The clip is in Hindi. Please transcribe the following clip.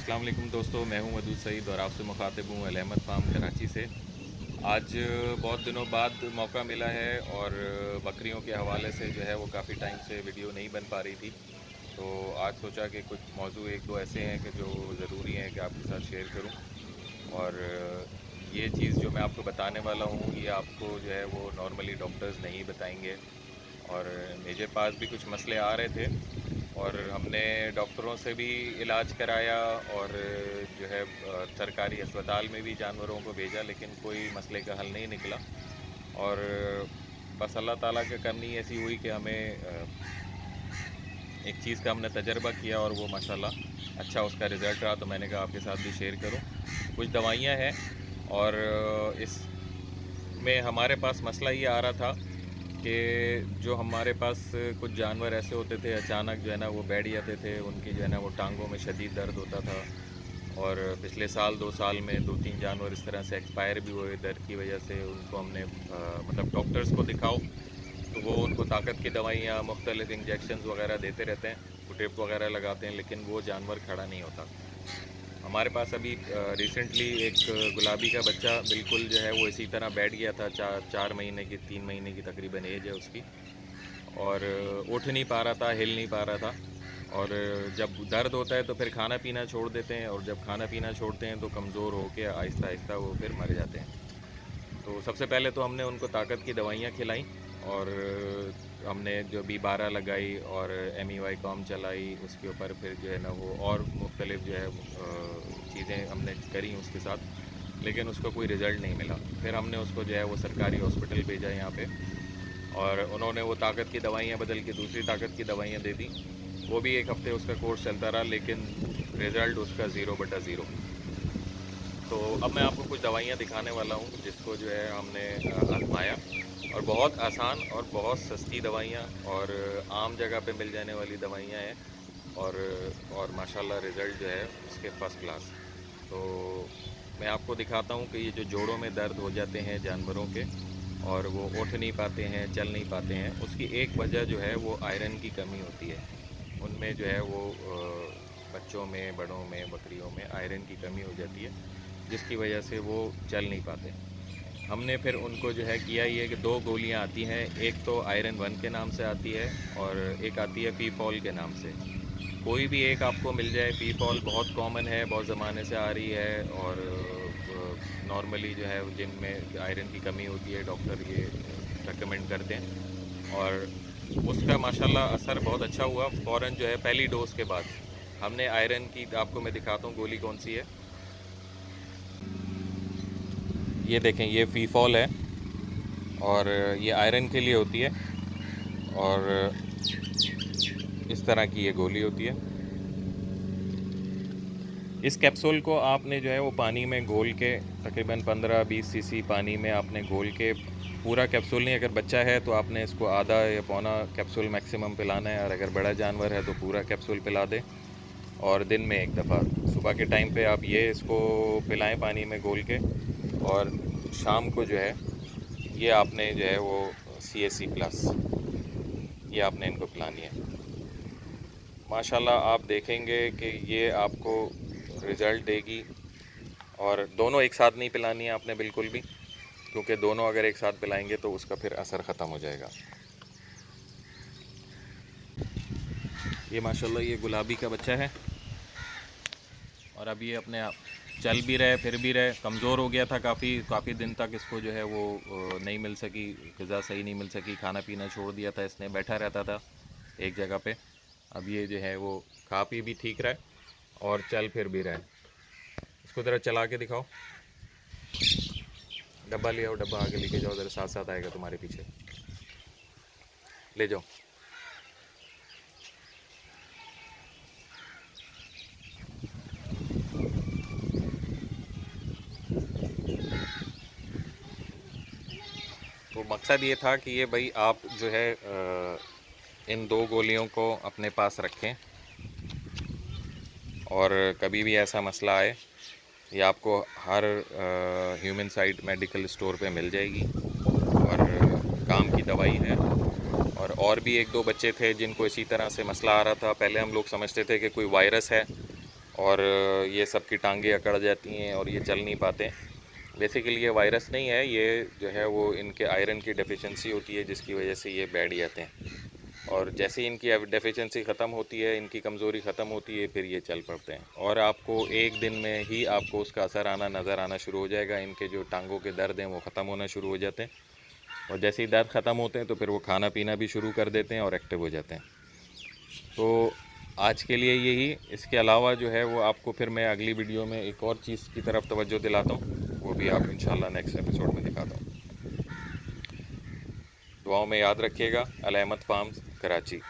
अस्सलाम वालेकुम दोस्तों, मैं हूं मदूद सईद और आपसे मुखातिब हूं अल अहमद फार्म कराची से। आज बहुत दिनों बाद मौका मिला है और बकरियों के हवाले से जो है वो काफ़ी टाइम से वीडियो नहीं बन पा रही थी। तो आज सोचा कि कुछ मौजू एक दो ऐसे हैं कि जो ज़रूरी हैं कि आपके साथ शेयर करूं। और ये चीज़ जो मैं आपको बताने वाला हूं ये आपको जो है वो नॉर्मली डॉक्टर्स नहीं बताएंगे। और मेरे पास भी कुछ मसले आ रहे थे और हमने डॉक्टरों से भी इलाज कराया और जो है सरकारी अस्पताल में भी जानवरों को भेजा, लेकिन कोई मसले का हल नहीं निकला। और बस अल्लाह ताला की करनी ऐसी हुई कि हमें एक चीज़ का हमने तजर्बा किया और वो माशाल्लाह अच्छा उसका रिज़ल्ट रहा। तो मैंने कहा आपके साथ भी शेयर करूं। कुछ दवाइयां हैं और इसमें हमारे पास मसला ये आ रहा था कि जो हमारे पास कुछ जानवर ऐसे होते थे अचानक जो है ना वो बैठ जाते थे, उनकी जो है ना वो टांगों में शदीद दर्द होता था। और पिछले साल 2 साल में 2-3 जानवर इस तरह से एक्सपायर भी हुए दर्द की वजह से। उनको हमने मतलब डॉक्टर्स को दिखाओ तो वो उनको ताकत की दवाइयाँ मुख्तलिफ इंजेक्शंस वगैरह देते रहते हैं, वो ड्रिप वगैरह लगाते हैं, लेकिन वो जानवर खड़ा नहीं होता। हमारे पास अभी रिसेंटली एक गुलाबी का बच्चा बिल्कुल जो है वो इसी तरह बैठ गया था। 4 महीने की 3 महीने की तकरीबन एज है उसकी। और उठ नहीं पा रहा था, हिल नहीं पा रहा था। और जब दर्द होता है तो फिर खाना पीना छोड़ देते हैं, और जब खाना पीना छोड़ते हैं तो कमज़ोर होकर आहिस्ता आहिस्ता वो फिर मर जाते हैं। तो सबसे पहले तो हमने उनको ताकत की दवाइयाँ खिलाई और हमने जो B12 लगाई और MEY कॉम चलाई उसके ऊपर। फिर जो है ना वो और मुख्तलिफ जो है चीज़ें हमने करी उसके साथ, लेकिन उसका कोई रिज़ल्ट नहीं मिला। फिर हमने उसको जो है वो सरकारी हॉस्पिटल भेजा यहाँ पे, और उन्होंने वो ताकत की दवाइयाँ बदल के दूसरी ताकत की दवाइयाँ दे दी। वो भी 1 हफ़्ते उसका कोर्स चलता रहा, लेकिन रिज़ल्ट उसका 0/0। तो अब मैं आपको कुछ दवाइयाँ दिखाने वाला हूँ जिसको जो है हमने आजमाया, और बहुत आसान और बहुत सस्ती दवाइयाँ और आम जगह पे मिल जाने वाली दवाइयाँ हैं। और माशाल्लाह रिज़ल्ट जो है उसके फ़र्स्ट क्लास। तो मैं आपको दिखाता हूँ कि ये जो जोड़ों में दर्द हो जाते हैं जानवरों के और वो उठ नहीं पाते हैं, चल नहीं पाते हैं, उसकी एक वजह जो है वो आयरन की कमी होती है। उनमें जो है वो बच्चों में, बड़ों में, बकरियों में आयरन की कमी हो जाती है, जिसकी वजह से वो चल नहीं पाते। हमने फिर उनको जो है किया ये कि 2 गोलियां आती हैं, एक तो आयरन 1 के नाम से आती है और एक आती है फीफॉल के नाम से। कोई भी एक आपको मिल जाए। फीफॉल बहुत कॉमन है, बहुत ज़माने से आ रही है, और नॉर्मली जो है जिनमें आयरन की कमी होती है डॉक्टर ये रेकमेंड करते हैं। और उसका माशाल्लाह असर बहुत अच्छा हुआ। फ़ौरन जो है पहली डोज़ के बाद हमने आयरन की, आपको मैं दिखाता हूँ गोली कौन सी है। ये देखें, ये फीफॉल है और ये आयरन के लिए होती है, और इस तरह की ये गोली होती है। इस कैप्सूल को आपने जो है वो पानी में घोल के तकरीबन 15-20 सीसी पानी में आपने घोल के, पूरा कैप्सूल नहीं, अगर बच्चा है तो आपने इसको आधा या पौना कैप्सूल मैक्सिमम पिलाना है, और अगर बड़ा जानवर है तो पूरा कैप्सूल पिला दें। और दिन में एक दफ़ा सुबह के टाइम पे आप ये इसको पिलाएं पानी में घोल के, और शाम को जो है ये आपने जो है वो CAC प्लस ये आपने इनको पिलानी है। माशाल्लाह आप देखेंगे कि ये आपको रिज़ल्ट देगी। और दोनों एक साथ नहीं पिलानी है आपने बिल्कुल भी, क्योंकि दोनों अगर एक साथ पिलाएंगे तो उसका फिर असर ख़त्म हो जाएगा। ये माशाल्लाह ये गुलाबी का बच्चा है, और अब ये अपने आप चल भी रहे, फिर भी रहे। कमज़ोर हो गया था काफ़ी दिन तक, इसको जो है वो नहीं मिल सकी, ग़िज़ा सही नहीं मिल सकी, खाना पीना छोड़ दिया था इसने, बैठा रहता था एक जगह पे। अब ये जो है वो खा पी भी ठीक रहा है और चल फिर भी रहा है। इसको ज़रा चला के दिखाओ। डब्बा ले आओ, डब्बा आगे लेके जाओ, ज़रा साथ साथ आएगा तुम्हारे पीछे, ले जाओ। तो मकसद ये था कि ये भाई आप जो है इन 2 गोलियों को अपने पास रखें, और कभी भी ऐसा मसला आए ये आपको हर ह्यूमन साइड मेडिकल स्टोर पे मिल जाएगी, और काम की दवाई है। और भी 1-2 बच्चे थे जिनको इसी तरह से मसला आ रहा था। पहले हम लोग समझते थे कि कोई वायरस है, और ये सबकी टांगें अकड़ जाती हैं और ये चल नहीं पाते। बेसिकली ये वायरस नहीं है, ये जो है वो इनके आयरन की डेफिशिएंसी होती है जिसकी वजह से ये बैठ जाते हैं। और जैसे ही इनकी डेफिशिएंसी ख़त्म होती है, इनकी कमज़ोरी ख़त्म होती है, फिर ये चल पड़ते हैं और आपको एक दिन में ही आपको उसका असर आना नज़र आना शुरू हो जाएगा। इनके जो टांगों के दर्द हैं वो ख़त्म होना शुरू हो जाते हैं और जैसे ही दर्द ख़त्म होते हैं तो फिर वो खाना पीना भी शुरू कर देते हैं और एक्टिव हो जाते हैं। तो आज के लिए यही। इसके अलावा जो है वो आपको फिर मैं अगली वीडियो में एक और चीज़ की तरफ तवज्जो दिलाता हूँ, वो भी आप इंशाल्लाह नेक्स्ट एपिसोड में दिखाता हूँ। दुआओं में याद रखिएगा। अल अहमद फार्म्स, कराची।